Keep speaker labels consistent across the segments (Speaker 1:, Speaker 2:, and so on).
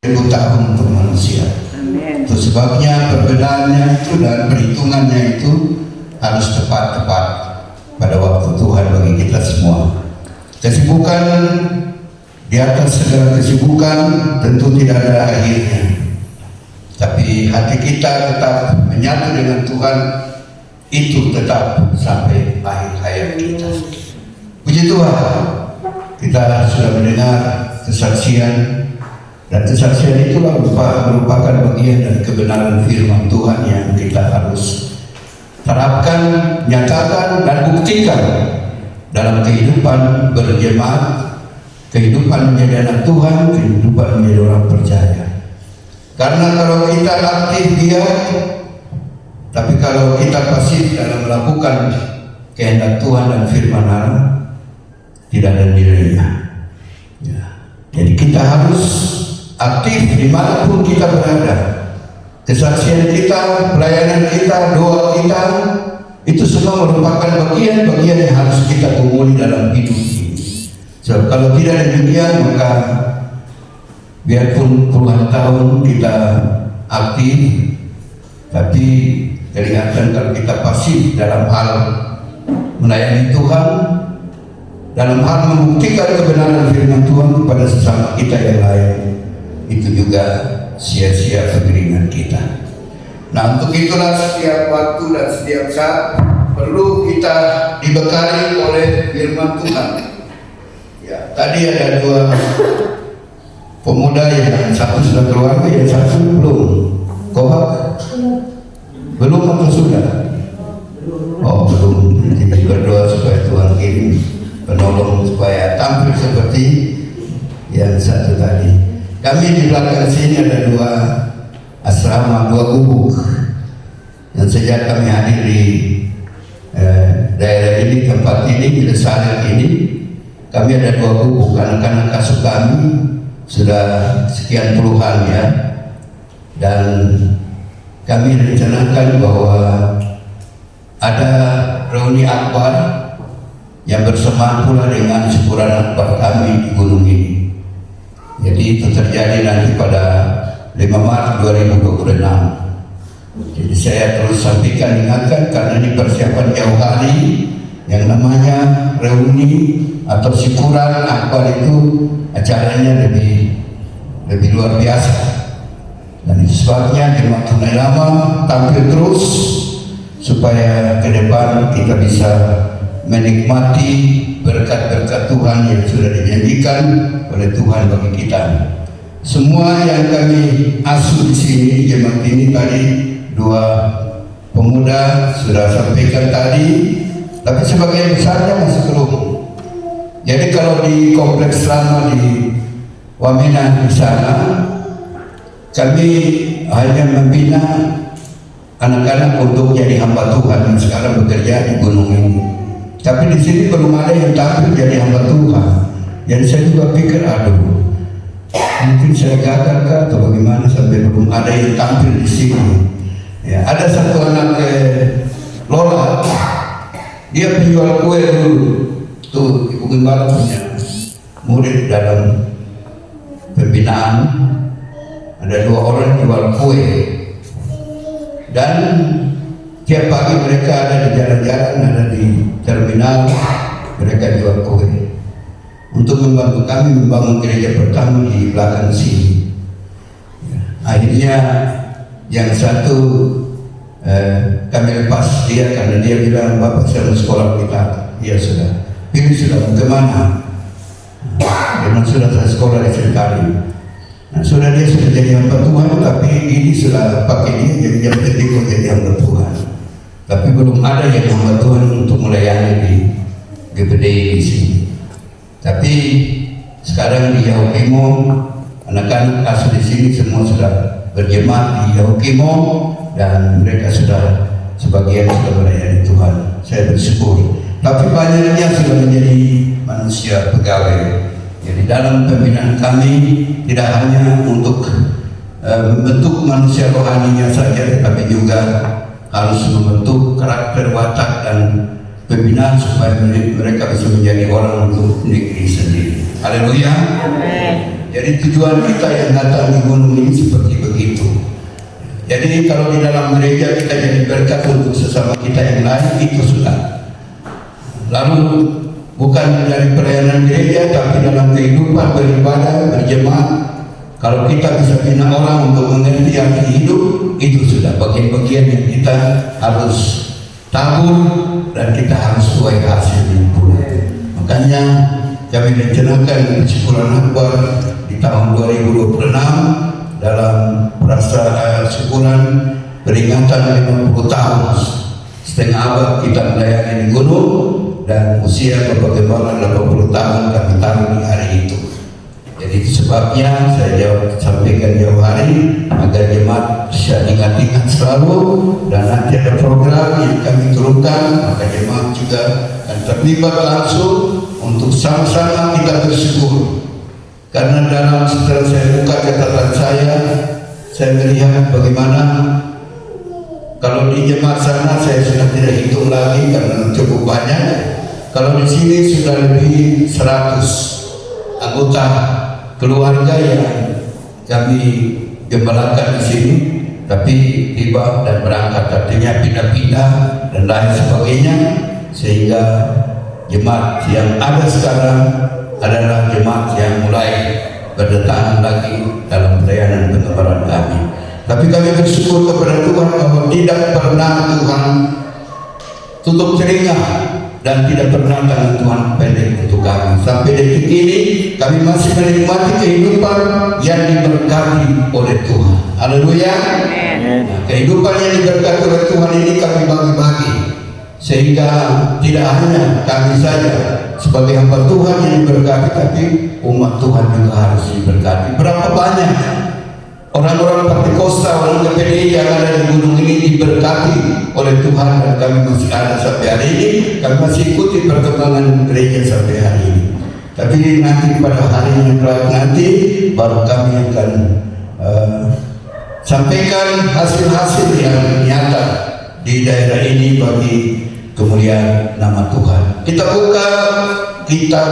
Speaker 1: 1000 tahun untuk manusia.
Speaker 2: Amin.
Speaker 1: Itu sebabnya perbedaannya itu dan perhitungannya itu harus tepat-tepat pada waktu Tuhan bagi kita semua. Kesibukan di atas segala kesibukan tentu tidak ada akhirnya. Tapi hati kita tetap menyatu dengan Tuhan, itu tetap sampai akhir hayat kita. Puji Tuhan, kita sudah mendengar kesaksian, dan kesaksian itulah merupakan bagian dari kebenaran firman Tuhan yang kita harus terapkan, nyatakan, dan buktikan dalam kehidupan berjemaat, kehidupan menjadi anak Tuhan, kehidupan menjadi orang percaya. Karena kalau kita aktif giat, tapi kalau kita pasif dalam melakukan kehendak Tuhan dan firman Allah, tidak ada nilainya. Ya. Jadi kita harus aktif dimanapun kita berada. Kesaksian kita, pelayanan kita, doa kita, itu semua merupakan bagian-bagian yang harus kita gumuli dalam hidup ini. So, kalau tidak demikian, maka biarpun puluhan tahun kita aktif, tapi kelihatan kalau kita pasif dalam hal melayani Tuhan, dalam hal membuktikan kebenaran firman Tuhan kepada sesama kita yang lain, itu juga sia-sia keberingan kita. Nah, untuk itulah setiap waktu dan setiap saat perlu kita dibekali oleh firman Tuhan. Ya, tadi ada 2 pemuda, yang satu sudah keluarga, yang satu belum. Kohak? Belum atau sudah? Oh, belum. Jadi berdoa supaya Tuhan kirim penolong supaya tampil seperti yang satu tadi. Kami di belakang sini ada 2 asrama, 2 gubuk yang sejak kami hadir di daerah ini, tempat ini, di Saleh ini, kami ada 2 gubuk. Anak-anak asuh kami sudah sekian puluhan ya, dan kami rencanakan bahwa ada reuni akbar yang bersamaan pula dengan syukuran akbar kami di gunung ini. Jadi itu terjadi nanti pada 5 Maret 2026. Jadi saya terus sampaikan, ingatkan, karena ini persiapan jauh hari, yang namanya reuni atau syukuran akbar itu acaranya lebih luar biasa. Dan itu sebabnya jemaat tunai lama tampil terus supaya ke depan kita bisa menikmati berkat-berkat Tuhan yang sudah dijanjikan oleh Tuhan bagi kita. Semua yang kami asuh di sini, jemaat ini tadi 2 pemuda sudah sampaikan tadi, tapi sebagian besarnya masih belum. Jadi kalau di kompleks lama di Wamena di sana, kami hanya membina anak-anak untuk jadi hamba Tuhan yang sekarang bekerja di gunung ini. Tapi di sini belum ada yang tampil jadi hamba Tuhan. Jadi saya juga pikir, aduh, mungkin saya gagal kah atau bagaimana sampai belum ada yang tampil di sini. Ya, ada satu anak Lola, dia penjual kue dulu. Tuh, Ibu Gembala punya murid dalam pembinaan. Ada 2 orang jual kue, dan tiap pagi mereka ada di jalan-jalan, ada di terminal, mereka jual kue. Untuk membantu kami membangun gereja pertama di belakang sini. Ya, akhirnya yang satu kami lepas dia karena dia bilang, Bapak saya mau sekolah kita. Iya sudah. Pilih sudah mau kemana? Memang sudah saya sekolah di Sentari. Nah, sudah dia sudah jadi hamba Tuhan, tapi ini sudah pakai dia jadi yang penting jadi hamba Tuhan. Tapi belum ada yang hamba Tuhan untuk melayani di GBD di sini. Tapi sekarang di Yahukimo, anak-anak asuh di sini semua sudah berjemaat di Yahukimo, dan mereka sudah sebagian sudah melayani Tuhan. Saya bersyukur. Tapi banyaknya sudah menjadi manusia pegawai. Jadi dalam pembinaan kami tidak hanya untuk membentuk manusia rohaninya saja, tetapi juga harus membentuk karakter, watak, dan pembinaan supaya mereka bisa menjadi orang untuk negeri sendiri. Haleluya. Jadi tujuan kita yang datang di gunung ini seperti begitu. Jadi kalau di dalam gereja kita jadi berkat untuk sesama kita yang lain, itu sudah. Lalu bukan dari pelayanan gereja, tapi dalam kehidupan beribadah, berjemaat, kalau kita bisa bina orang untuk mengerti arti hidup, itu sudah bagian-bagian yang kita harus tabur dan kita harus tuai hasilnya pula. Makanya kami rencanakan syukuran akbar di tahun 2026 dalam perasaan syukuran peringatan 50 tahun setengah abad kita melayani di gunung, dan usia Bapak Gembala 80 tahun kami taruh di hari itu. Jadi sebabnya saya sampaikan jauh hari agar jemaat bisa ingat-ingat selalu, dan nanti ada program yang kami turunkan, maka jemaat juga akan terlibat langsung untuk sama-sama kita bersyukur. Karena setelah saya buka catatan saya melihat bagaimana kalau di jemaat sana saya sudah tidak hitung lagi karena cukup banyak. Kalau di sini sudah lebih 100 anggota keluarga yang kami gembalakan di sini, tapi tiba dan berangkat, artinya pindah-pindah dan lain sebagainya, sehingga jemaat yang ada sekarang adalah jemaat yang mulai berdatangan lagi dalam pelayanan pengembaraan kami. Tapi kami bersyukur kepada Tuhan bahwa tidak pernah Tuhan tutup telinga dan tidak pernah tangan Tuhan pendek untuk kami. Sampai detik ini kami masih menikmati kehidupan yang diberkati oleh Tuhan. Haleluya. Nah, kehidupan yang diberkati oleh Tuhan ini kami bagi-bagi, sehingga tidak hanya kami saja sebagai hamba Tuhan yang diberkati, tapi umat Tuhan juga harus diberkati. Berapa banyak orang-orang Pentakosta, orang GPDI yang ada di gunung ini diberkati oleh Tuhan, dan kami masih ada sampai hari ini. Kami masih ikuti perkembangan gereja sampai hari ini. Tapi nanti pada hari yang kelak nanti baru kami akan sampaikan hasil-hasil yang nyata di daerah ini bagi kemuliaan nama Tuhan. Kita buka kitab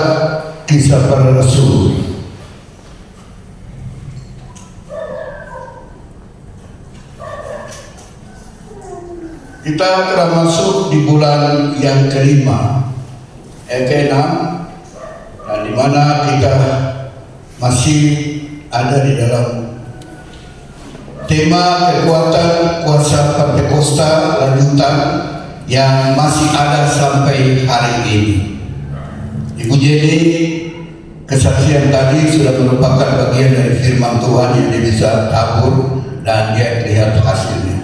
Speaker 1: Kisah Para Rasul. Kita telah masuk di bulan yang kelima, ke-6, dan di mana kita masih ada di dalam tema kekuatan kuasa Pentakosta lanjutan yang masih ada sampai hari ini. Ibu Jenny, kesaksian tadi sudah merupakan bagian dari firman Tuhan yang dia bisa tabur dan dia lihat hasilnya.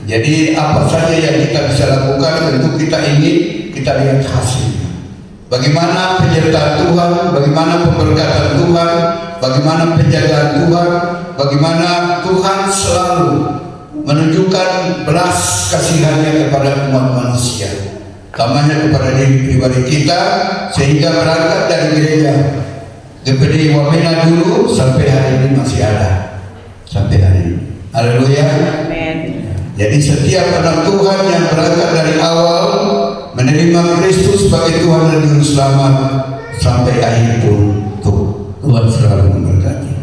Speaker 1: Jadi apa saja yang kita bisa lakukan, tentu kita ingin kita lihat hasilnya. Bagaimana penyertaan Tuhan, bagaimana pemberkatan Tuhan, bagaimana penjagaan Tuhan, bagaimana Tuhan selalu menunjukkan belas kasihannya kepada umat manusia, utamanya kepada diri pribadi kita, sehingga berangkat dari gereja GPDI Wamena dulu sampai hari ini masih ada sampai hari ini. Haleluya. Amin. Jadi setiap anak Tuhan yang berangkat dari awal menerima Kristus sebagai Tuhan dan Juru Selamat sampai akhir pun Tuhan selalu memberkati.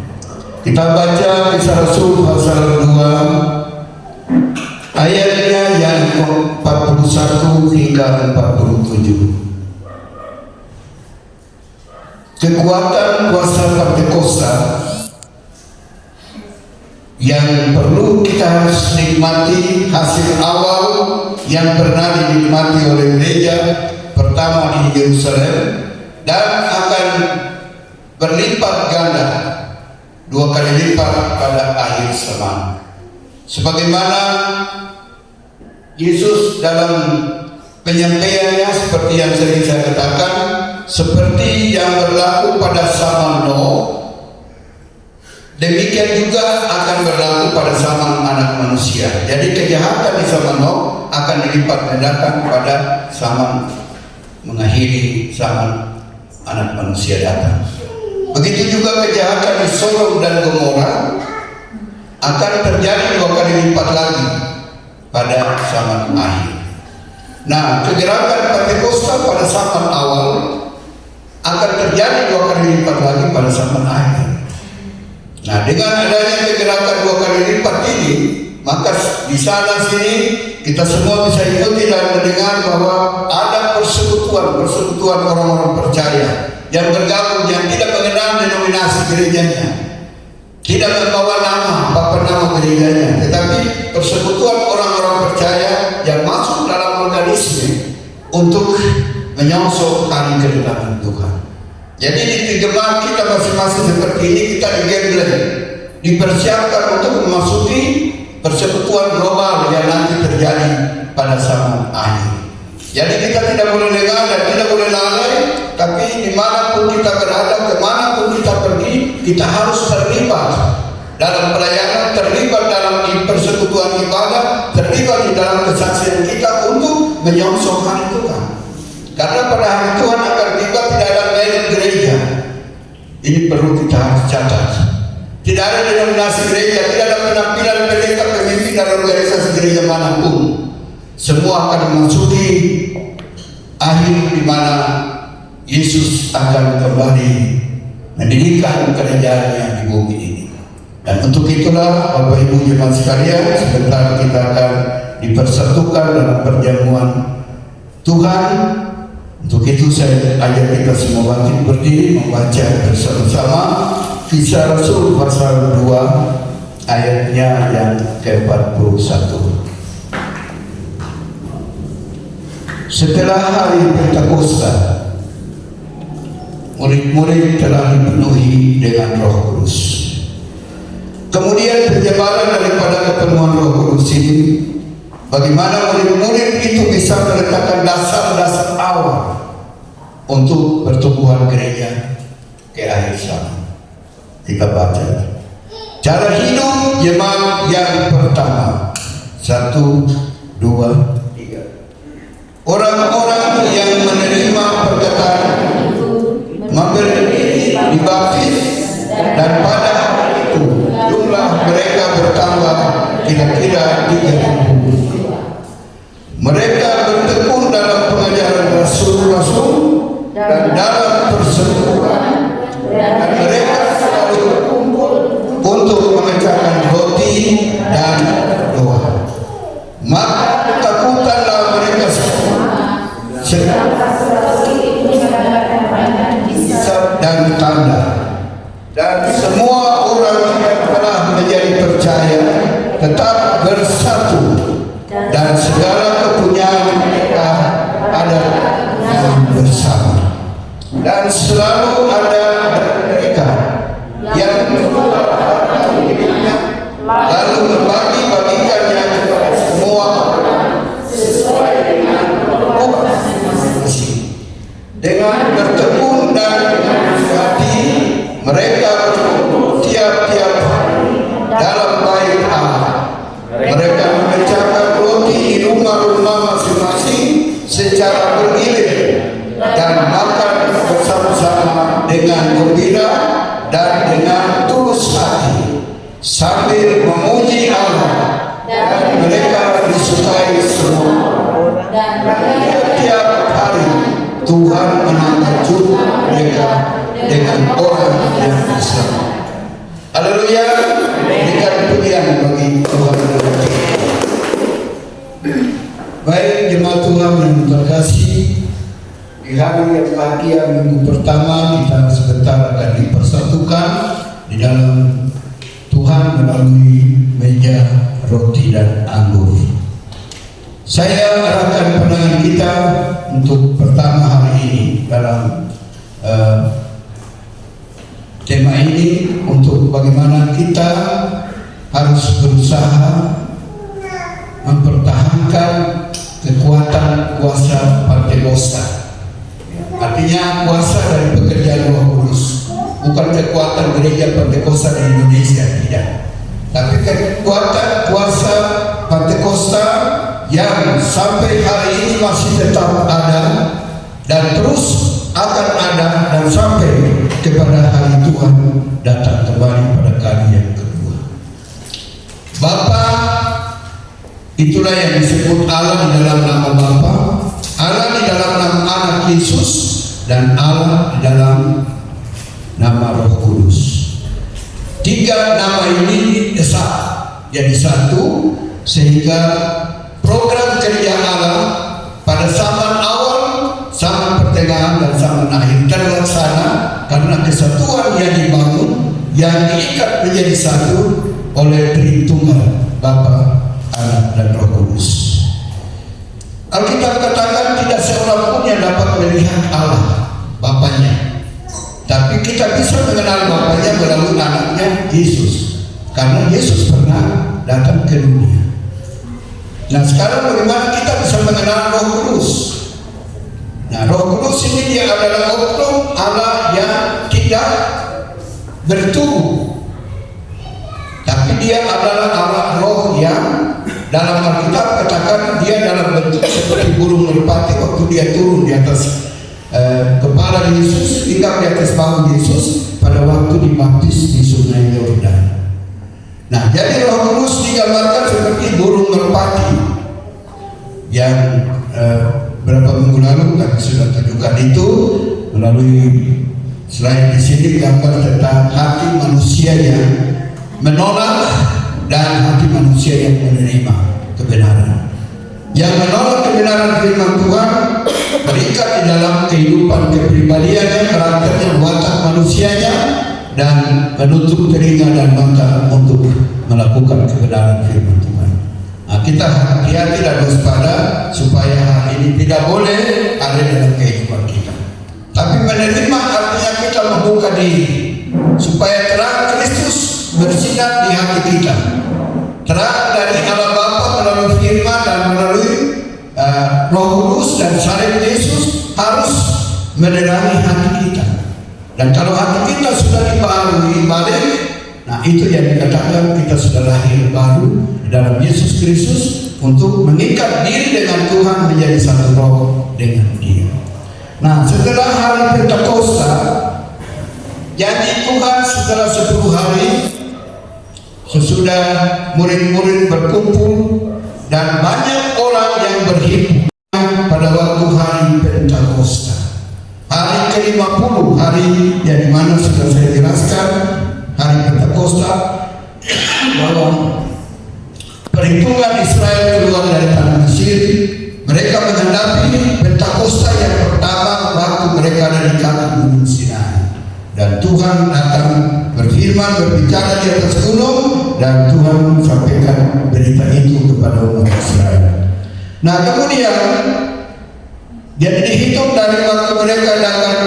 Speaker 1: Kita baca Kisah Rasul pasal 2 ayatnya yang 41 hingga 47. Kekuatan kuasa Pentakosta yang perlu kita harus nikmati, hasil awal yang pernah dinikmati oleh gereja pertama di Yerusalem, dan akan berlipat ganda 2 kali lipat pada akhir zaman. Sebagaimana Yesus dalam penyampaiannya seperti yang sering saya katakan, seperti yang berlaku pada zaman Nuh, demikian juga akan berlaku pada zaman anak manusia. Jadi kejahatan di zaman Nuh akan dilipat gandakan pada zaman mengakhiri zaman anak manusia datang. Begitu juga kejahatan di Sodom dan Gomora akan terjadi 2 kali lipat lagi pada zaman akhir. Nah, kegerakan Pentakosta pada zaman awal akan terjadi 2 kali lipat lagi pada zaman akhir. Nah, dengan adanya kegerakan 2 kali lipat ini, maka di sana sini kita semua bisa ikuti dan mendengar bahwa ada persekutuan orang-orang percaya yang bergabung, yang tidak mengenal denominasi gerejanya, tidak membawa nama gerejanya, tetapi persekutuan orang-orang percaya yang masuk dalam organisme untuk menyongsong hari kedatangan Tuhan. Jadi di gemar kita masing-masing seperti ini, kita digembleng, dipersiapkan untuk memasuki persekutuan global yang nanti terjadi pada zaman akhir. Jadi kita tidak boleh lengah dan tidak boleh lalai, tapi dimanapun kita berada, kemanapun kita pergi, kita harus terlibat dalam pelayanan, terlibat dalam persekutuan ibadah, terlibat di dalam kesaksian kita untuk menyongsong hari Tuhan. Karena pada hari Tuhan akan tiba, tidak ada merek gereja. Ini perlu kita harus catat. Tidak ada denominasi gereja, tidak ada penampilan pendeta, pemimpin dan organisasi gereja manapun. Semua akan memasuki akhir di mana Yesus akan kembali mendirikan kerajaannya di bumi ini. Dan untuk itulah Bapak Ibu jemaat sekalian, sebentar kita akan dipersatukan dalam perjamuan Tuhan. Untuk itu saya ajak kita semua bangkit berdiri membaca bersama-sama Kisah Rasul pasal 2 ayatnya yang ke-41. Setelah hari Pentakosta, murid-murid telah dipenuhi dengan Roh Kudus. Kemudian penjabaran daripada kepenuhan Roh Kudus ini, bagaimana murid-murid itu bisa meletakkan dasar-dasar awal untuk pertumbuhan gereja ke akhir zaman. Kita baca cara hidup jemaat yang pertama. 1, 2, 3. Orang-orang yang menerima perkataan memberi diri dibaptis, dan pada hari itu jumlah mereka bertambah kira-kira 3.000. Mereka bertekun dalam pengajaran rasul-rasul dan dalam persekutuan, dan mereka selalu berkumpul untuk memecahkan roti dan doa. Maka ketakutanlah mereka semua, dan tanda, dan semua orang yang telah menjadi percaya tetap bersatu, dan segala kepunyaan mereka ada bersama. Dan selalu ada mereka yang lalu membagi-bagikannya kepada semua sesuai dengan kelompok masing-masing. Dengan bertekun dan dengan hati, mereka berkumpul tiap-tiap hari dalam bait Allah. Mereka memecahkan roti di rumah-rumah masing-masing secara bergilir dan makan bersama-sama dengan gembira dan dengan tulus hati sambil memuji Allah, dan mereka disukai semua. Dan tiap hari Tuhan menambah jumlah mereka dengan orang yang bersama. Haleluya, berikan pujian bagi Tuhan. Baik jemaat Tuhan yang terkasih, di hari yang bahagia minggu pertama kita sebentar akan dipersatukan di dalam Tuhan melalui meja roti dan anggur. Saya arahkan pandangan kita untuk pertama hari ini dalam tema ini, untuk bagaimana kita harus berusaha mempertahankan kekuatan kuasa Pentakosta. Artinya kuasa dari pekerjaan Roh Kudus, bukan kekuatan gereja Pentakosta di Indonesia, tidak, tapi kekuatan kuasa Pentakosta yang sampai hari ini masih tetap ada dan terus akan ada, dan sampai kepada hari Tuhan datang kembali pada kali yang kedua. Bapa, itulah yang disebut Allah di dalam nama Bapa, Allah di dalam nama Anak Yesus, dan Allah di dalam nama Roh Kudus. tiga nama ini esa jadi satu, sehingga program kerja Allah pada zaman awal, zaman pertengahan dan zaman akhir terlaksana karena kesatuan yang dibangun, yang diikat menjadi satu oleh Tritunggal Bapa, Anak dan Roh Kudus. Alkitab katakan tidak seorang pun yang dapat melihat Allah Bapanya, tapi kita bisa mengenal Bapanya melalui anaknya Yesus, karena Yesus pernah datang ke dunia. Nah, sekarang bagaimana kita bisa mengenal Roh Kudus? Nah, Roh Kudus ini dia adalah oknum Allah yang tidak bertubuh, tapi dia adalah Allah Roh yang dalam Alkitab katakan dia dalam bentuk seperti burung merpati waktu dia turun di atas kepala Yesus, tinggal di atas bahu Yesus pada waktu dibaptis di Sungai Yordan. Nah, jadi Roh Kudus digambarkan seperti burung merpati yang berapa minggu lalu kami sudah tunjukkan itu melalui slide di sini, gambar tentang hati manusia yang menolak dan hati manusia yang menerima kebenaran. Yang menolak kebenaran firman Tuhan terikat di dalam kehidupan kepribadiannya, karakternya, watak manusianya, dan menutup telinga dan mata untuk melakukan kebenaran firman Tuhan. Nah, kita hati-hati dan waspada supaya hal ini tidak boleh ada dalam kehidupan kita. Tapi menerima artinya kita membuka diri supaya terang Kristus bersinar di hati kita. Terang dari Allah Bapa melalui firman dan melalui Roh Kudus dan salib Yesus harus menerangi hati kita. Dan kalau hati kita sudah dibaharui balik, nah itu yang dikatakan kita sudah lahir baru dalam Yesus Kristus untuk mengikat diri dengan Tuhan menjadi satu roh dengan Dia. Nah, setelah hari Pentakosta, janji Tuhan setelah 10 hari sesudah murid-murid berkumpul dan banyak orang yang berhimpun pada waktu hari Pentakosta, hari ke-50, hari yang dimana sudah saya jelaskan hari Pentakosta bahwa perhitungan Israel keluar dari tanah Mesir, mereka menghadapi Pentakosta yang pertama waktu mereka ada di kaki Gunung Sinai, dan Tuhan datang berfirman, berbicara di atas gunung, dan Tuhan sampaikan berita itu kepada umat Israel. Nah, kemudian jadi dihitung dari waktu mereka datang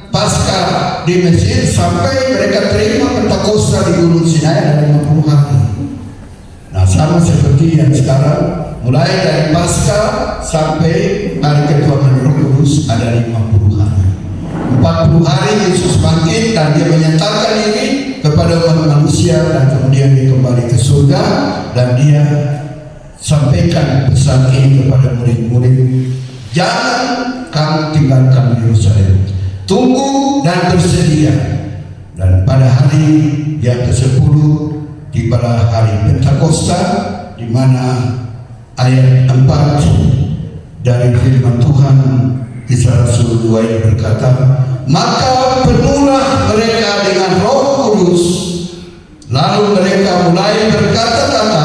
Speaker 1: Paskah di Mesir sampai mereka terima Pentakosta di Gunung Sinai ada 50 hari. Nah, sama seperti yang sekarang, mulai dari Paskah sampai hari ketuhanan Roh Kudus ada 50 hari. 40 hari Yesus bangkit dan Dia menyatakan ini kepada umat manusia, dan kemudian Dia kembali ke surga dan Dia sampaikan pesan ini kepada murid-murid, jangan kamu tinggalkan Yerusalem, tunggu dan bersedia. Dan pada hari yang ke-10 tibalah hari Pentakosta, di mana ayat 4 dari firman Tuhan Kisah Rasul 2 yang berkata, maka penuhlah mereka dengan Roh Kudus, lalu mereka mulai berkata-kata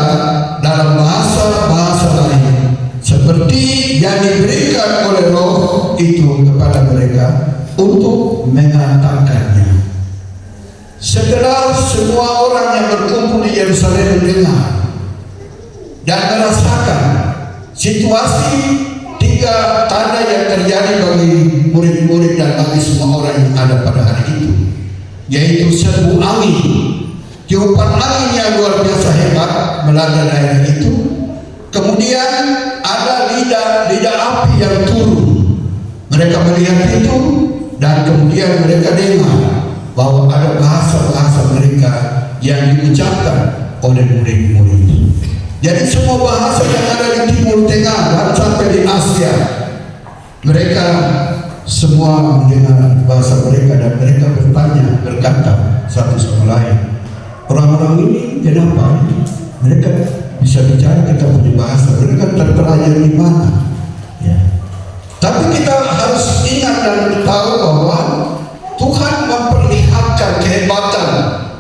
Speaker 1: dalam bahasa-bahasa lain seperti yang diberikan oleh Roh itu kepada mereka untuk mengatakannya. Setelah semua orang yang berkumpul di Yerusalem mendengar dan merasakan situasi, 3 tanda yang terjadi bagi murid-murid dan bagi semua orang yang ada pada hari itu, yaitu serbu angin, tiupan angin yang luar biasa hebat melanda daerah itu. Kemudian ada lidah api yang turun. Mereka melihat itu dan kemudian mereka dengar bahwa ada bahasa-bahasa mereka yang diucapkan oleh murid-murid. Jadi semua bahasa yang ada di Timur Tengah dan sampai di Asia, mereka semua mendengar bahasa mereka dan mereka berkata satu sama lain, orang-orang ini kenapa mereka bisa bicara kita punya bahasa, mereka terpelajar di mana? Ya. Tapi kita harus ingat dan tahu bahwa Tuhan memperlihatkan kehebatan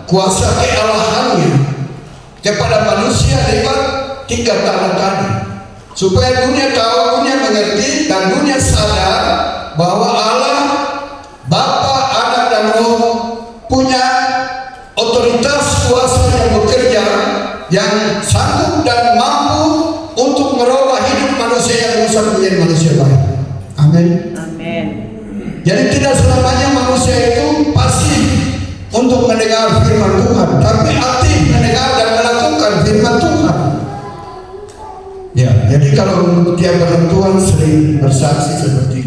Speaker 1: kuasa kealahannya kepada manusia lewat 3 tanda tadi, supaya dunia tahu, dunia mengerti, dan dunia sadar bahwa Allah Bapa, Anak, dan Roh punya otoritas kuasa yang bekerja, yang sanggup dan mampu untuk merubah hidup manusia yang rusak menjadi manusia baik. Amin.
Speaker 2: Amin.
Speaker 1: Jadi tidak selamanya manusia itu pasif untuk mendengar firman Tuhan, tapi aktif mendengar dan melakukan firman Tuhan. Ya, jadi kalau tiap hari Tuhan sering bersaksi seperti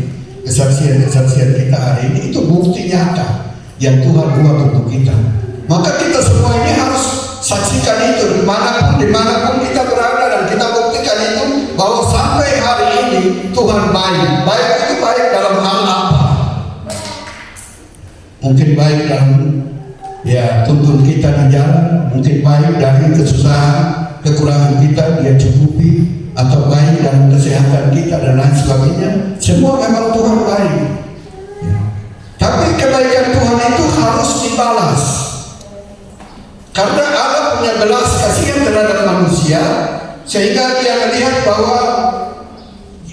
Speaker 1: kesaksian kita hari ini, itu bukti nyata yang Tuhan buat untuk kita. Maka kita semua ini harus saksikan itu dimanapun kita berada, dan kita buktikan itu bahwa sampai hari ini Tuhan baik. Baik itu baik dalam hal apa? Mungkin baik dalam tuntun kita di jalan, mungkin baik dari kesusahan, kekurangan kita dia cukupi, atau baik dalam kesehatan kita dan lain sebagainya. Semua memang Tuhan baik. Tapi kebaikan Tuhan itu harus dibalas, karena Allah punya belas kasihan terhadap manusia, sehingga dia melihat bahwa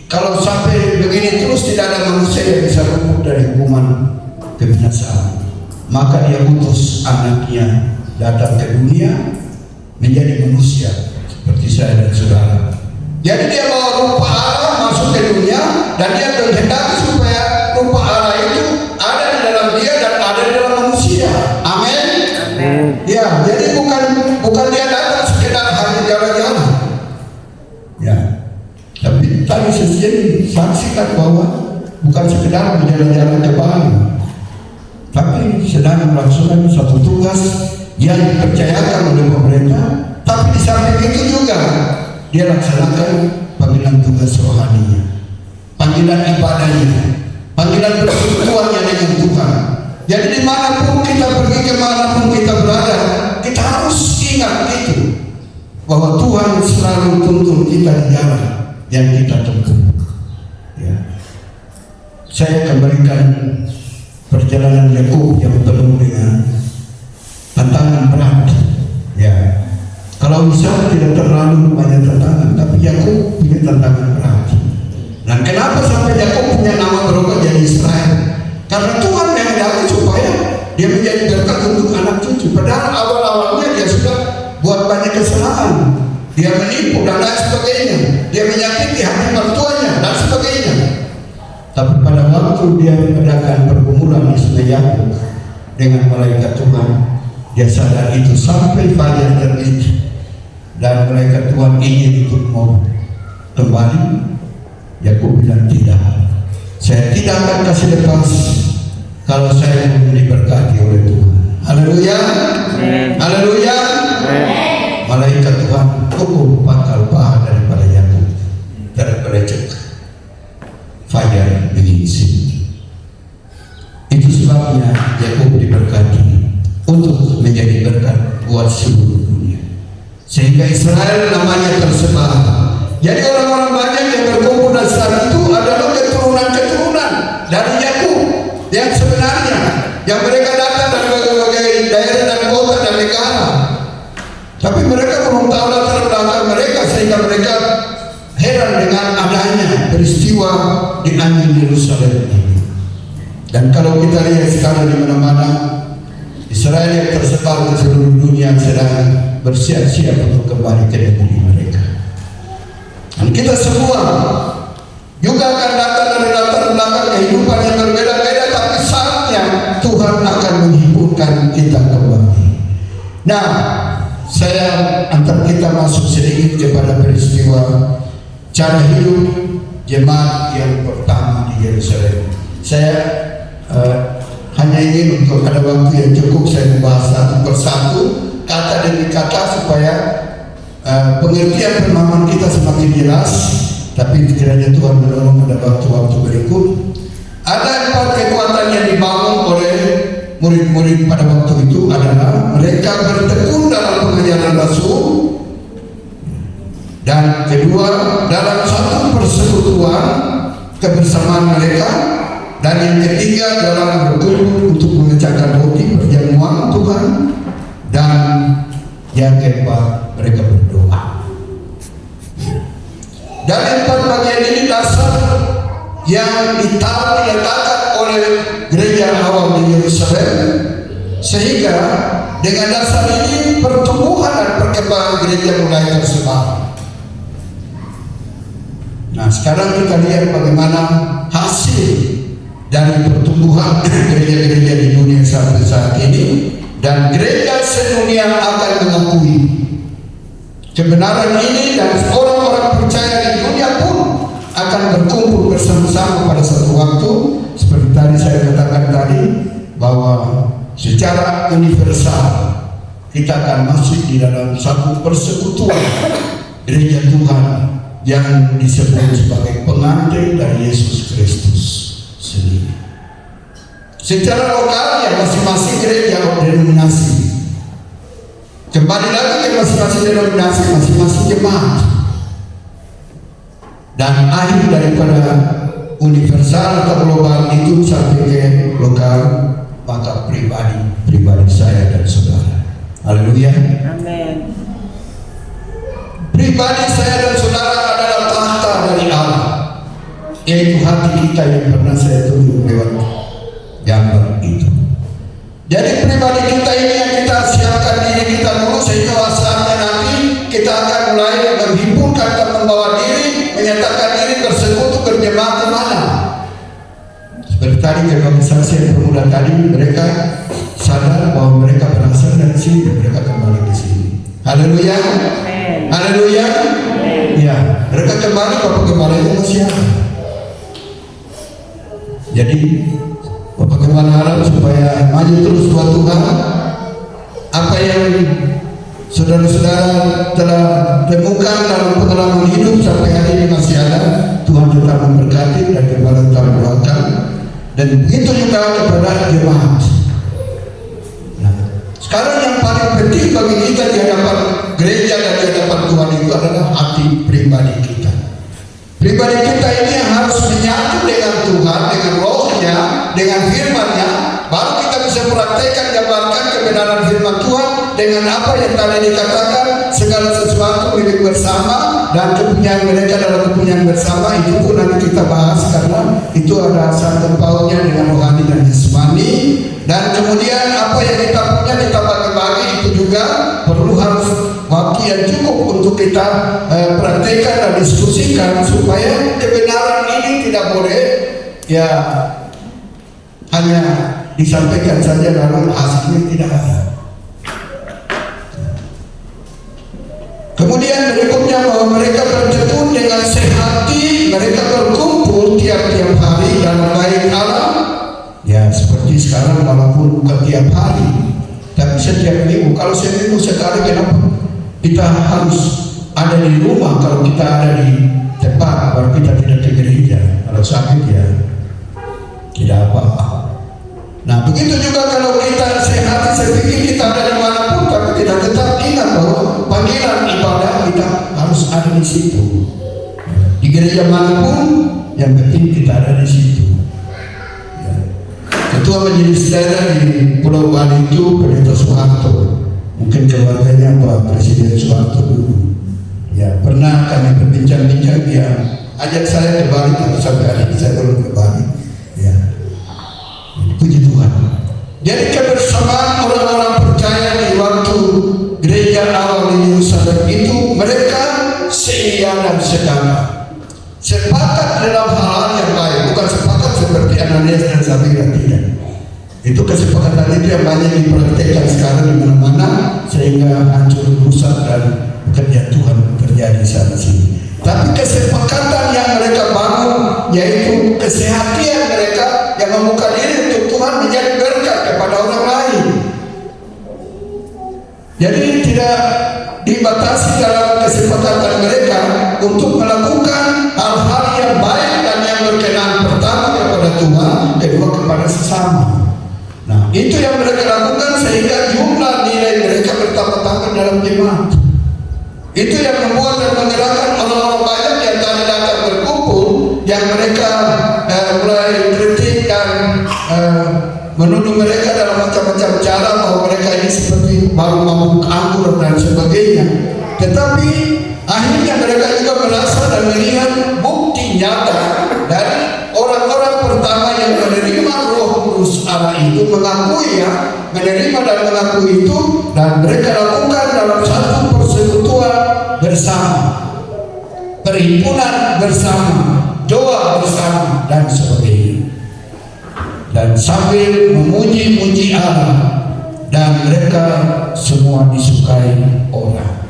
Speaker 1: kalau sampai begini terus tidak ada manusia yang bisa luput dari hukuman kebinasaan. Maka dia utus anaknya datang ke dunia menjadi manusia seperti saya dan saudara. Jadi dia bawa rupa Allah masuk ke dunia, dan dia berkehendak supaya rupa Allah itu ada di dalam dia dan ada di dalam manusia. Amin. Ya, jadi bukan dia datang sekedar hanya jalan-jalan. Ya, tapi tadi saya saksikan bahwa bukan sekedar berjalan-jalan ke Bali, tapi sedang melaksanakan suatu tugas yang dipercayakan oleh pemerintah. Tapi di samping itu juga dia laksanakan panggilan tugas rohaninya, panggilan ibadahnya, panggilan persekutuannya dengan Tuhan. Jadi dimanapun kita pergi, kemanapun kita berada, kita harus ingat itu, bahwa Tuhan selalu tuntun kita di jalan yang kita tempuh. Ya. Saya kembalikan perjalanan Yakub yang penuh dengan tantangan berat. Ya, kalau Isa tidak terlalu banyak tantangan, tapi Yakub punya tantangan berat. Dan kenapa sampai Yakub punya nama berubah jadi Israel? Karena Tuhan menghendaki supaya dia menjadi berkat untuk anak cucu. Padahal awal-awalnya dia sudah buat banyak kesalahan, dia menipu dan lain sebagainya, dia menyakiti hati mertuanya dan sebagainya. Tapi pada waktu dia mengadakan pergumulan di Sungai Yakub dengan malaikat Tuhan, dia sadar itu sampai fajar terbit, dan malaikat Tuhan ingin untuk mau kembali. Yakub bilang tidak, saya tidak akan kasih lepas kalau saya belum diberkati oleh Tuhan. Haleluya, haleluya. Malaikat Tuhan pukul pangkal paha daripada Yakub, daripada cek fajar menyingsing. Itu sebabnya Yakub diberkati untuk menjadi berkat buat seluruh dunia, sehingga Israel namanya tersebar. Jadi orang-orang banyak yang berkumpul di saat itu adalah keturunan-keturunan dari Yakub yang sebenarnya, yang mereka datang dari berbagai daerah dan kota dan negara. Tapi mereka belum tahu latar belakang mereka, sehingga mereka heran dengan adanya peristiwa di angin Yerusalem ini. Dan kalau kita lihat sekarang di mana-mana, Israel yang tersebar ke seluruh dunia sedang bersiap-siap untuk kembali ke negeri mereka. Dan kita semua juga akan datang dari latar belakang kehidupan yang berbeda-beda, tapi saatnya Tuhan akan menghimpunkan kita kembali. Nah, saya antar kita masuk sedikit kepada peristiwa cara hidup jemaat yang pertama di Yerusalem. Saya hanya ingin untuk ada waktu yang cukup saya membahas satu persatu, kata demi kata, supaya pengertian pemahaman kita semakin jelas. Tapi kiranya Tuhan menolong pada waktu-waktu berikut. Ada 4 kekuatan yang dibangun oleh murid-murid pada waktu itu adalah mereka bertekun dalam pengajaran Rasul, dan kedua dalam satu persekutuan kebersamaan mereka, dan yang ketiga dalam berkumpul untuk memecahkan roti perjamuan Tuhan, Yang keempat, mereka berdoa. Dari 4 bagian ini dasar yang diletakkan oleh gereja awal di Yerusalem, sehingga dengan dasar ini pertumbuhan dan perkembangan gereja mulai tersebar. Nah, sekarang kita lihat bagaimana hasil dari pertumbuhan gereja-gereja di dunia sampai saat ini, dan gereja sedunia akan mengakui kebenaran ini, dan orang-orang percaya di dunia pun akan berkumpul bersama-sama pada suatu waktu. Seperti tadi saya katakan tadi, bahwa secara universal kita akan masuk di dalam satu persekutuan gereja Tuhan yang disebut sebagai pengantin dari Yesus Kristus sendiri. Secara lokal ya masing-masing gereja denominasi, kembali lagi ke masing-masing denominasi, masing-masing jemaat, dan akhir daripada universal atau global itu sampai ke lokal, maka pribadi saya dan saudara. Haleluya. Amin. Pribadi saya dan saudara adalah tahta dari Allah, yaitu hati kita yang pernah saya tunjuk lewat gambar itu. Jadi pribadi kita ini yang kita siapkan diri kita dulu, sehingga saatnya nanti kita akan mulai menghimpunkan dan membawa diri, menyatakan diri bersekutu berjemaah ke mana. Seperti tadi kebangsaan pemuda tadi, mereka sadar bahwa mereka berasal dari sini, mereka kembali ke sini. Haleluya. Haleluya. Ya, mereka kembali, Bapak Gembala masih ada. Jadi Bapak Gembala harap supaya maju terus buat Tuhan. Apa yang saudara-saudara telah temukan dalam pengalaman hidup sampai hari ini masih ada, Tuhan tetap memberkati dan Gembala tetap mendoakan. Dan begitu juga kepada jemaat. Nah, sekarang yang paling penting bagi kita di hadapan gereja dan di hadapan Tuhan itu adalah hati pribadi kita. Pribadi kita ini yang harus menyatu dengan Tuhan, dengan rohnya, dengan firman-Nya, baru kita bisa praktekkan, jabarkan kebenaran firman Tuhan dengan apa yang tadi dikatakan, segala sesuatu milik bersama, dan kepunyaan mereka adalah kepunyaan bersama. Itu pun nanti kita bahas, karena itu ada sangkut pautnya dengan rohani dan jasmani. Dan kemudian apa yang kita punya kita bagi-bagi, itu juga perlu harus waktu yang cukup untuk kita praktekkan dan diskusikan, supaya kebenaran ini tidak boleh ya hanya disampaikan saja lalu hasilnya tidak ada. Kemudian berikutnya bahwa mereka bertekun dengan sehati, mereka berkumpul tiap-tiap hari dalam bait Allah. Ya seperti sekarang, walaupun bukan tiap hari, tapi setiap minggu. Kalau seminggu sekali, kenapa kita harus ada di rumah? Kalau kita ada di tempat, baru kita tidak ke gereja. Kalau sakit ya tidak apa-apa. Nah begitu juga kalau kita sehat, saya pikir kita ada dimanapun, tapi kita tetap ingat bahwa panggilan ibadah kita harus ada di situ. Di gereja manapun, yang penting kita ada di situ. Ya. Ketua Majelis Daerah di Pulau Bali itu Pendeta Soeharto, mungkin keluarganya Pak Presiden Soeharto dulu. Ya pernah kami berbincang-bincang, dia ajak saya ke Bali, tapi sampai hari ini saya belum ke Bali. Ya. Puji Tuhan. Jadi kebersamaan orang-orang percaya di waktu gereja awal di Yerusalem itu, mereka seia dan sedana, sepakat dalam hal yang baik, bukan sepakat seperti Ananias dan Safira, tidak. Itu kesepakatan itu yang banyak dipraktekkan sekarang di mana-mana, sehingga hancur rusak dan kerja Tuhan terjadi sana sini. Tapi kesepakatan yang mereka bangun, yaitu kesehatian mereka yang membuka diri untuk Tuhan menjadi berkat kepada orang lain. Jadi tidak dibatasi dalam kesepakatan mereka untuk melakukan hal-hal yang baik dan yang berkenan, pertama kepada Tuhan, kedua kepada sesama. Nah itu yang mereka lakukan, sehingga jumlah nilai mereka bertambah-tambah dalam jemaat. Itu yang membuat dan menggerakkan orang-orang banyak yang tadi datang berkumpul, yang mereka mulai kritik dan
Speaker 2: menuduh mereka dalam macam-macam cara bahwa mereka ini seperti baru mabuk anggur dan sebagainya. Tetapi akhirnya mereka juga merasa dan melihat bukti nyata dari orang-orang pertama yang menerima Roh Kudus Allah itu, mengakui menerima dan mengakui itu, dan mereka lakukan dalam satu persekutuan bersama, perhimpunan bersama, doa bersama dan sebagainya, dan sambil memuji-muji Allah, dan mereka semua disukai orang.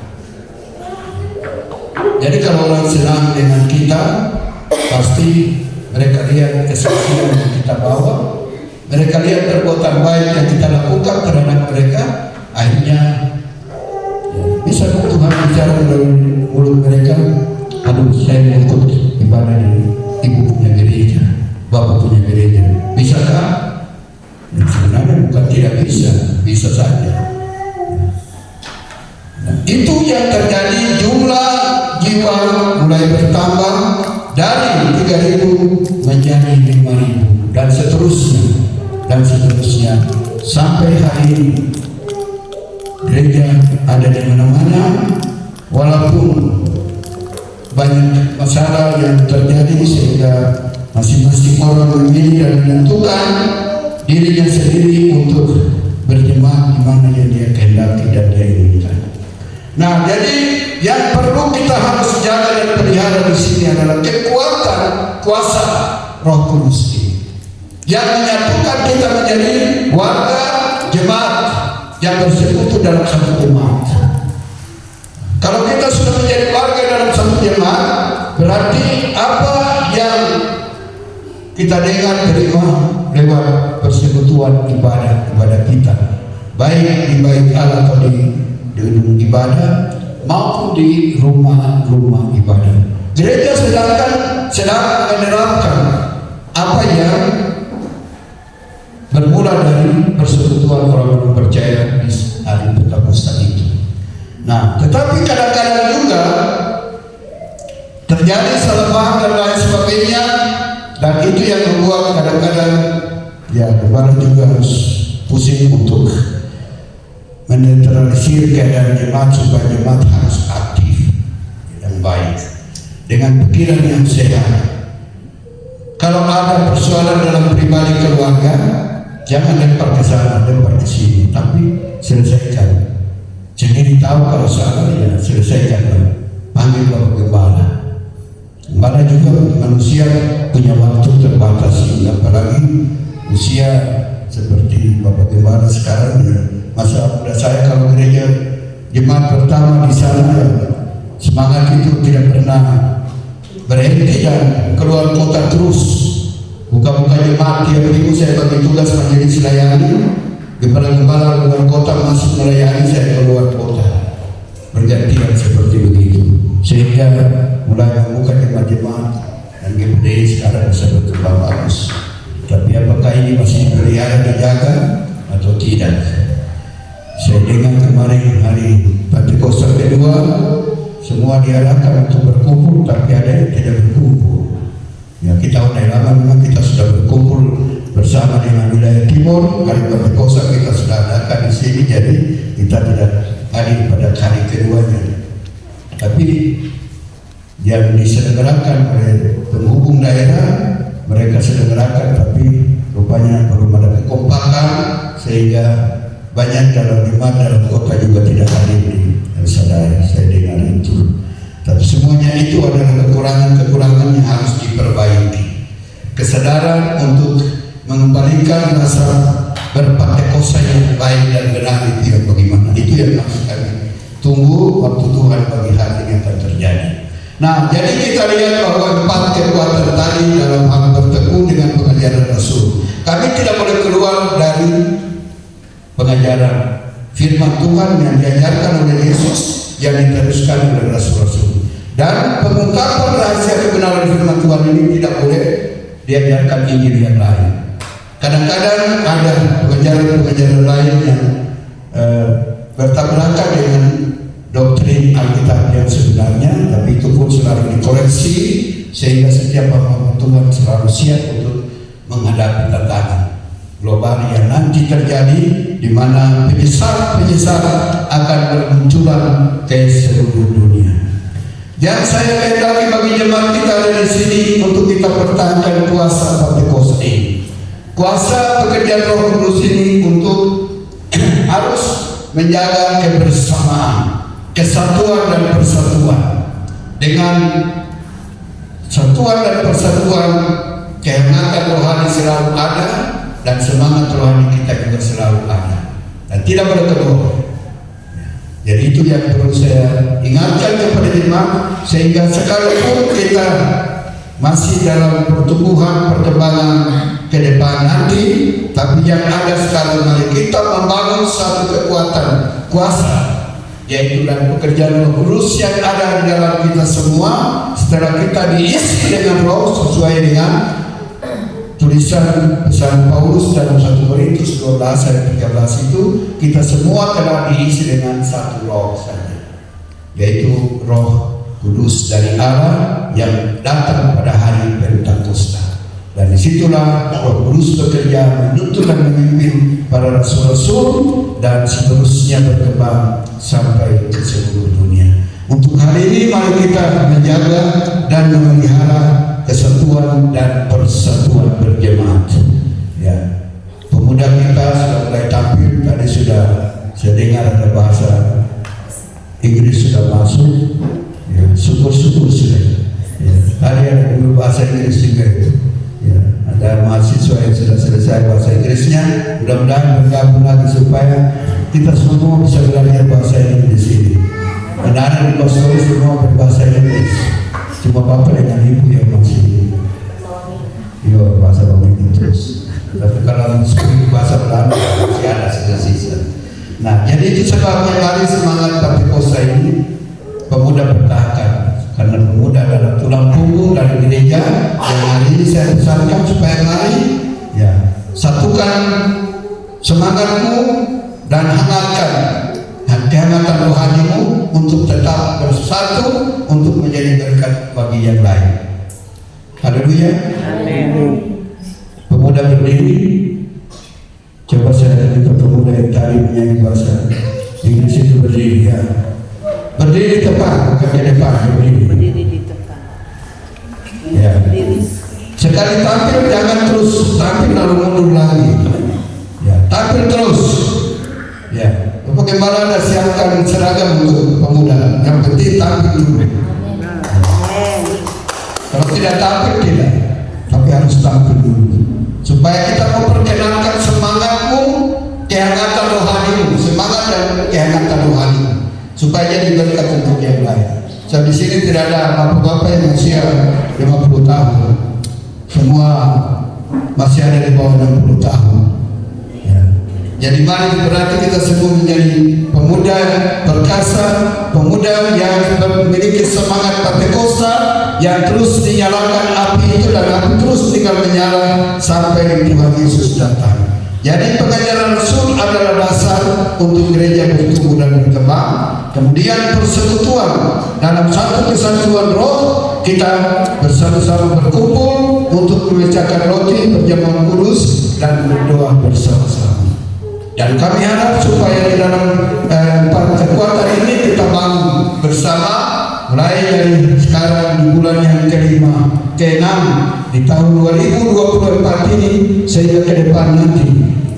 Speaker 2: Jadi kalau orang senang dengan kita, pasti mereka lihat kesaksian yang kita bawa, mereka lihat perbuatan baik yang kita lakukan terhadap mereka, akhirnya bisa Tuhan bicara melalui mulut mereka. Aduh, saya mau ikut ibadah di ibu punya gereja, bapak punya gereja, bisakah? Sebenarnya bukan tidak bisa, bisa saja. Nah, itu yang terjadi. Jumlah jiwa mulai bertambah dari 3.000 menjadi 5.000 dan seterusnya sampai hari ini. Gereja ada di mana-mana, walaupun banyak masalah yang terjadi sehingga masing-masing orang memilih dan menentukan dirinya sendiri untuk berjemaah di mana yang dia kehendaki dan dia inginkan. Nah, jadi yang perlu kita harus jaga dan pelihara di sini adalah kekuatan kuasa Roh Kudus ini, yang menyatukan kita menjadi warga jemaat yang bersekutu dalam satu jemaat. Kalau kita sudah menjadi warga dalam satu jemaat, berarti apa yang kita dengar terima lewat persekutuan ibadah kita, baik di bait Allah atau di gedung ibadah maupun di rumah-rumah ibadah. Gereja sedang menerapkan apa yang bermula dari persekutuan orang percaya di hari Pentakosta itu. Nah, tetapi kadang-kadang juga terjadi salah paham dan lain sebagainya, dan itu yang membuat kadang-kadang gembala juga harus pusing untuk menetralisir keadaan jemaat supaya jemaat harus aktif dan baik dengan pikiran yang sehat. Kalau ada persoalan dalam pribadi keluarga, jangan lempar ke sana, lempar ke sini, tapi selesaikan. Sendiri tahu kalau salah, ya selesaikan. Panggil Bapak Gembala. Gembala juga manusia punya waktu terbatas, apalagi usia seperti Bapak Gembala sekarang ya. Masa muda saya kalau gereja jemaat pertama di sana, ya, semangat itu tidak pernah berhenti dan keluar kota terus. Buka-buka jemaat tiap minggu saya bagi tugas menjadi selayani. Gembala-gembala keluar kota masuk melayani, saya keluar kota. Bergantian seperti begitu. Sehingga mulai membuka jemaat-jemaat dan GPD sekarang bisa berkembang bagus. Tapi apakah ini masih pelihara dijaga atau tidak? Saya dengar kemarin hari Pentakosta kedua, semua diarahkan untuk berkumpul, tapi ada yang tidak berkumpul. Ya, kita udah lama memang kita sudah berkumpul bersama dengan wilayah timur. Hari Pentakosta kita sudah adakan di sini, jadi kita tidak hadir pada hari keduanya. Tapi yang diselenggarakan oleh penghubung daerah, mereka selenggarakan, tapi rupanya belum ada kekompakan sehingga banyak dalam jemaat dalam kota juga tidak hadir di Sadaya. Saya dengar itu. Tapi semuanya itu adalah kekurangan-kekurangan yang harus diperbaiki. Kesadaran untuk mengembalikan rasa berpentakosta yang baik dan benar itu yang bagaimana? Itu yang harus kami tunggu waktu Tuhan bagi hari ini akan terjadi. Nah, jadi kita lihat bahwa 4 kekuatan tadi dalam hal bertekun dengan pengajaran Rasul. Kami tidak boleh keluar dari pengajaran firman Tuhan yang diajarkan oleh Yesus, yang diteruskan oleh Rasul-Rasul. Dan pengungkapan rahasia kebenaran firman Tuhan ini tidak boleh diajarkan Injil yang lain. Kadang-kadang ada pengajaran-pengajaran lain yang bertabrakan dengan doktrin Alkitab yang sebenarnya, tapi itu pun selalu dikoreksi sehingga setiap hamba Tuhan selalu siap untuk menghadapi tantangan. global yang nanti terjadi, di mana penyesal akan bermunculan ke seluruh dunia. Yang saya kehendaki bagi jemaat kita ada di sini untuk kita pertahankan kuasa Pentekosta ini. Kuasa pekerjaan Roh Kudus ini untuk harus menjaga kebersamaan, kesatuan dan persatuan. Dengan satuan dan persatuan, kehangatan rohani selalu ada dan semangat rohani kita juga selalu ada dan tidak boleh keluar. Jadi itu yang perlu saya ingatkan kepada jemaat, sehingga sekalipun kita masih dalam perkembangan ke depan nanti, tapi yang ada sekarang mari kita membangun satu kekuatan kuasa, yaitu dan pekerjaan Roh Kudus yang ada di dalam kita semua. Setelah kita diisi dengan Roh sesuai dengan tulisan pesan Paulus dalam 1 Korintus 12 ayat 13 itu, kita semua telah diisi dengan satu Roh saja, yaitu Roh Kudus dari Allah yang datang pada hari Pentakosta. Dan disitulah Roh Kudus bekerja menuntun dan memimpin para rasul-rasul dan seterusnya berkembang sampai ke seluruh dunia. Untuk hari ini mari kita menjaga dan memelihara kesatuan dan persatuan berjemaat. Ya, pemuda kita sudah mulai tampil. Tadi sudah saya dengar ada bahasa Inggris sudah masuk. Ya, syukur-syukur sudah. Ya, tadi ada dulu bahasa Inggris juga itu. Ya, ada mahasiswa yang sudah selesai bahasa Inggrisnya. Mudah-mudahan bergabung lagi supaya kita semua bisa belajar bahasa Inggris di sini. Anak-anak di Boston semua berbahasa Inggris. Cuma bapak dengan ibu yang masih bahasa Belanda terus. Tapi kalau bahasa Belanda masih ada sisa-sisa. Nah, jadi itu sebabnya mari semangat Pentekosta ini pemuda pertahankan, karena pemuda adalah tulang punggung dari gereja. Yang hari ini saya pesankan supaya mari ya satukan semangatmu dan hangatkan kehangatan rohanimu untuk tetap bersatu untuk menjadi berkat bagi yang lain. Haleluya. Pemuda berdiri. Coba saya minta pemuda yang tadi menyanyi bahasa Inggris itu berdiri ya. Berdiri tepat, bukan di depan, berdiri.
Speaker 3: Berdiri di depan.
Speaker 2: Ya.
Speaker 3: Berdiri.
Speaker 2: Sekali tampil jangan terus tampil lalu mundur lagi. Ya, tampil terus. Ya. Bagaimana Anda siapkan seragam untuk pemuda? Yang penting tampil dulu. Kalau tidak tampil tidak, tapi harus tampil dulu. Supaya kita memperkenalkan semangatmu, kehangatan rohanimu, semangat dan kehangatan rohanimu, supaya jadi berkat untuk yang lain. So, di sini tidak ada bapak-bapak yang usia 50 tahun, semua masih ada di bawah 60 tahun. Jadi mari berarti kita semua menjadi pemuda perkasa, pemuda yang memiliki semangat Pentekosta yang terus dinyalakan api itu, dan api terus tinggal menyala sampai Tuhan Yesus datang. Jadi pengajaran Rasul adalah dasar untuk gereja bertumbuh dan berkembang. Kemudian persekutuan dalam satu kesatuan roh, kita bersama-sama berkumpul untuk memecahkan roti, berjamaah kudus dan berdoa bersama-sama. Dan kami harap supaya di dalam kekuatan ini kita bangun bersama, mulai dari sekarang di bulan yang kelima, ke-6 di tahun 2024 ini, sehingga ke depan nanti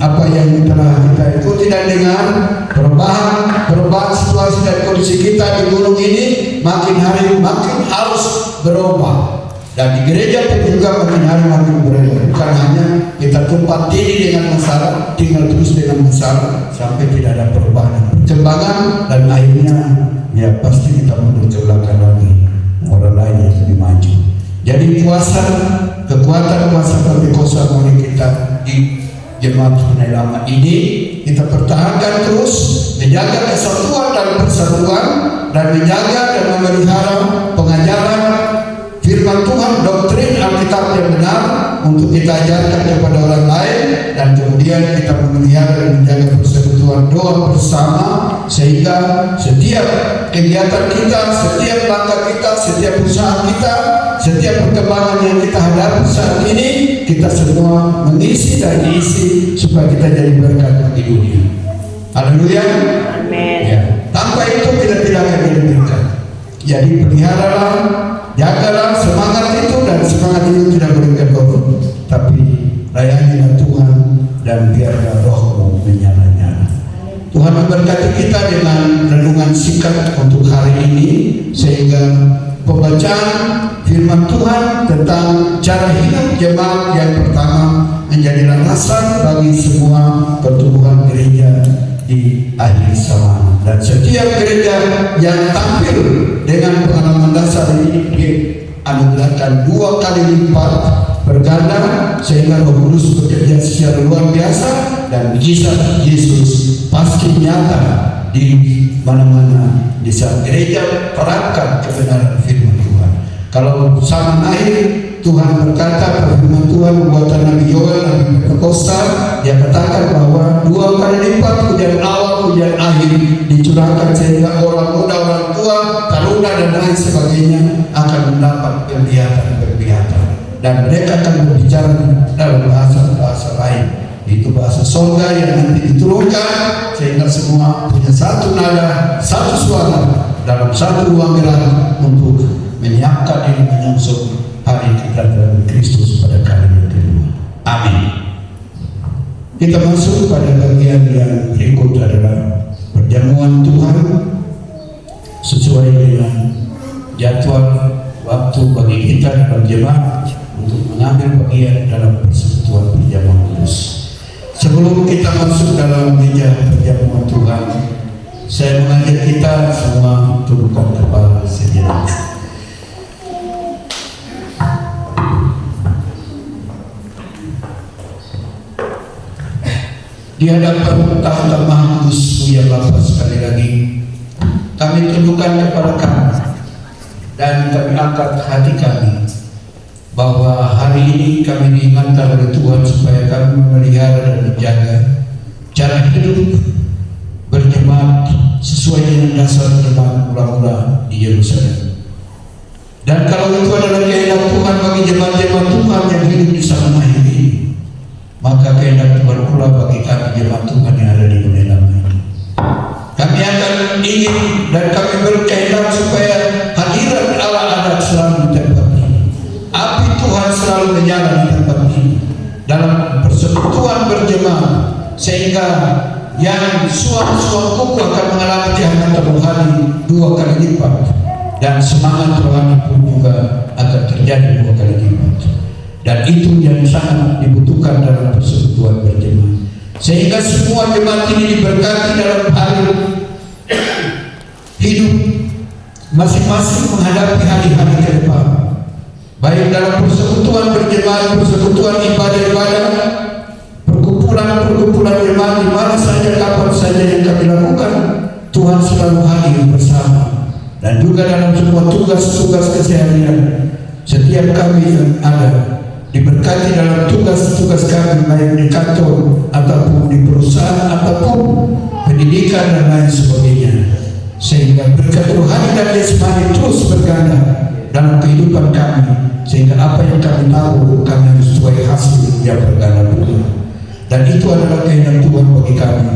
Speaker 2: apa yang telah kita ikuti dan dengar, perubahan situasi dan kondisi kita di gunung ini makin hari makin harus berubah. Dan di gereja pun juga makin hari makin berubah. Bukan hanya kita tumpang tindih dengan masalah, tinggal terus dengan masalah sampai tidak ada perubahan, perkembangan, dan akhirnya ya pasti kita mundur ke belakang lagi, orang lain yang lebih maju. Jadi kekuatan kuasa Pentekosta mari kita di jemaat Tunai Lama ini kita pertahankan terus, menjaga kesatuan dan persatuan, dan menjaga dan memelihara pengajaran firman Tuhan, doktrin Alkitab yang benar untuk kita ajarkan kepada orang lain, dan kemudian kita memelihara dan menjaga persekutuan doa bersama, sehingga setiap kegiatan kita, setiap langkah kita, setiap usaha kita, setiap perkembangan yang kita hadapi saat ini, kita semua mengisi dan diisi supaya kita jadi berkat bagi dunia. Haleluya.
Speaker 3: Amin.
Speaker 2: Ya. Tanpa itu kita tidak akan jadi berkat. Jadi peliharalah, jagalah semangat itu, dan semangat itu tidak boleh korup, tapi layanilah Tuhan dan biarlah rohmu menyala-nyala. Tuhan memberkati kita dengan renungan singkat untuk hari ini, sehingga pembacaan firman Tuhan tentang cara hidup jemaat yang pertama menjadi landasan bagi semua pertumbuhan gereja di akhir zaman. Dan setiap gereja yang tampil dengan pengalaman dasar ini dianugerahkan 2 kali lipat berganda, sehingga Roh Kudus bekerja secara luar biasa dan mujizat Yesus pasti nyata di mana-mana di saat gereja terapkan kebenaran firman Tuhan. Kalau zaman akhir Tuhan berkata, firman Tuhan buatan Nabi Yoel, Nabi Pentakosta, dia katakan bahwa 2 kali lipat hujan awal, hujan akhir dicurahkan, sehingga orang muda, orang tua, taruna dan lain sebagainya akan mendapat penglihatan, dan mereka akan berbicara dalam bahasa lain. Itu bahasa sorga yang nanti diturunkan, sehingga semua punya satu nada, satu suara dalam satu ruang gerak untuk menyiapkan diri menyusul hari kedatangan Kristus pada kali yang kedua. Amin. Kita masuk pada bagian yang berikut adalah perjamuan Tuhan sesuai dengan jadwal waktu bagi kita dalam jemaat untuk mengambil bagian dalam persekutuan perjamuan kudus. Sebelum kita masuk dalam meja perjamuan Tuhan, saya mengajak kita semua tundukkan kepala sejenak. Di hadapan tahta Maha Kudus yang Bapa, sekali lagi kami tundukkan kepala kami dan kami angkat hati kami bahwa hari ini kami diingatkan oleh Tuhan supaya kami memelihara dan menjaga cara hidup berjemaat sesuai dengan dasar jemaat mula-mula di Yerusalem. Dan kalau itu adalah kehendak Tuhan bagi jemaat-jemaat Tuhan yang hidup di zaman akhir ini, maka kehendak Tuhan pula bagi kami jemaat Tuhan yang ada di dunia lama ini. Kami akan ingin dan kami berkehendak supaya hadirat Allah ada selalu di tempat ini. Api Tuhan selalu menyala di tempat ini dalam persekutuan berjemaat, sehingga yang suam-suam kuku akan mengalami kehangatan rohani 2 kali lipat, dan semangat rohani pun juga akan terjadi 2 kali lipat. Dan itu yang sangat dibutuhkan dalam persekutuan berjemaat, sehingga semua jemaat ini diberkati dalam hari hidup masing-masing menghadapi hari-hari ke depan, baik dalam persekutuan berjemaat, persekutuan ibadah-ibadah, perkumpulan jemaat di mana saja, kapan saja yang kami lakukan, Tuhan selalu hadir bersama. Dan juga dalam semua tugas-tugas keseharian, setiap kami yang ada diberkati dalam tugas-tugas kami, baik di kantor ataupun di perusahaan ataupun pendidikan dan lain sebagainya, sehingga berkat rohani dan jasmani terus berganda dalam kehidupan kami, sehingga apa yang kami tahu kami harus tuai hasil yang berganda pula. Dan itu adalah kehendak Tuhan bagi kami.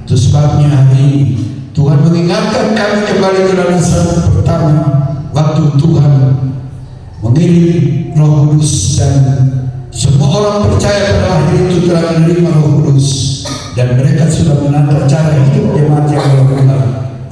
Speaker 2: Itu sebabnya hari ini Tuhan mengingatkan kami kembali ke landasan pertama, waktu Tuhan mengirim Roh Kudus, dan semua orang percaya pada hari itu telah menerima Roh Kudus, dan mereka sudah menata cara hidup jemaat yang mula-mula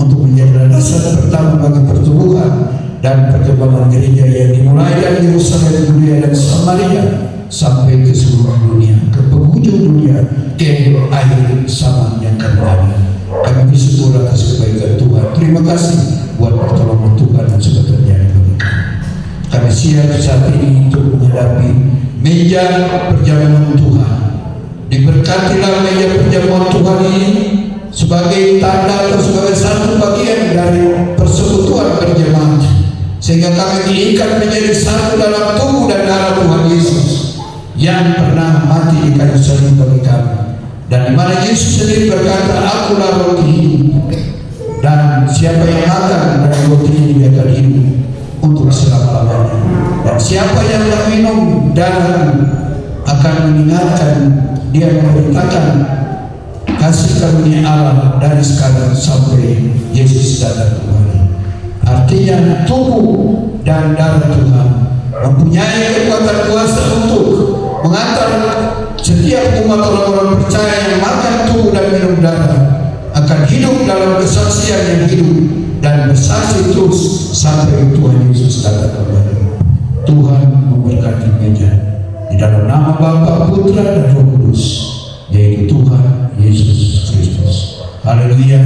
Speaker 2: untuk menjadi landasan pertama bagi pertumbuhan dan perkembangan gereja yang dimulai dari Yerusalem, Judea dan Samaria sampai ke seluruh dunia, ke penghujung dunia, ke akhir zaman yang akan ada. Kami bersyukur atas kebaikan Tuhan. Terima kasih buat pertolongan Tuhan yang sudah terjadi bagi kami. Kami siap saat ini untuk menghadapi meja perjamuan Tuhan. Diberkatilah meja perjamuan Tuhan ini sebagai tanda atau sebagai satu bagian dari persekutuan berjemaat, sehingga kami diikat menjadi satu dalam tubuh dan darah Tuhan Yesus yang pernah mati di kayu salib bagi kami, dan di mana Yesus sendiri berkata, "Akulah roti hidup, dan siapa yang makan dari roti ini akan hidup untuk selama-lamanya, dan siapa yang minum darah mengingatkan, dia memberitakan kasih karunia Allah dari sekarang sampai Yesus datang kembali. Artinya tubuh dan darah Tuhan mempunyai kekuatan kuasa untuk mengantar setiap umat orang-orang percaya yang makan tubuh dan minum darah akan hidup dalam kesaksian yang hidup dan bersaksi terus sampai Tuhan Yesus datang kembali. Tuhan memberkati meja di dalam nama Bapa, Putra dan Roh Kudus, yaitu Tuhan Yesus Kristus. Haleluya.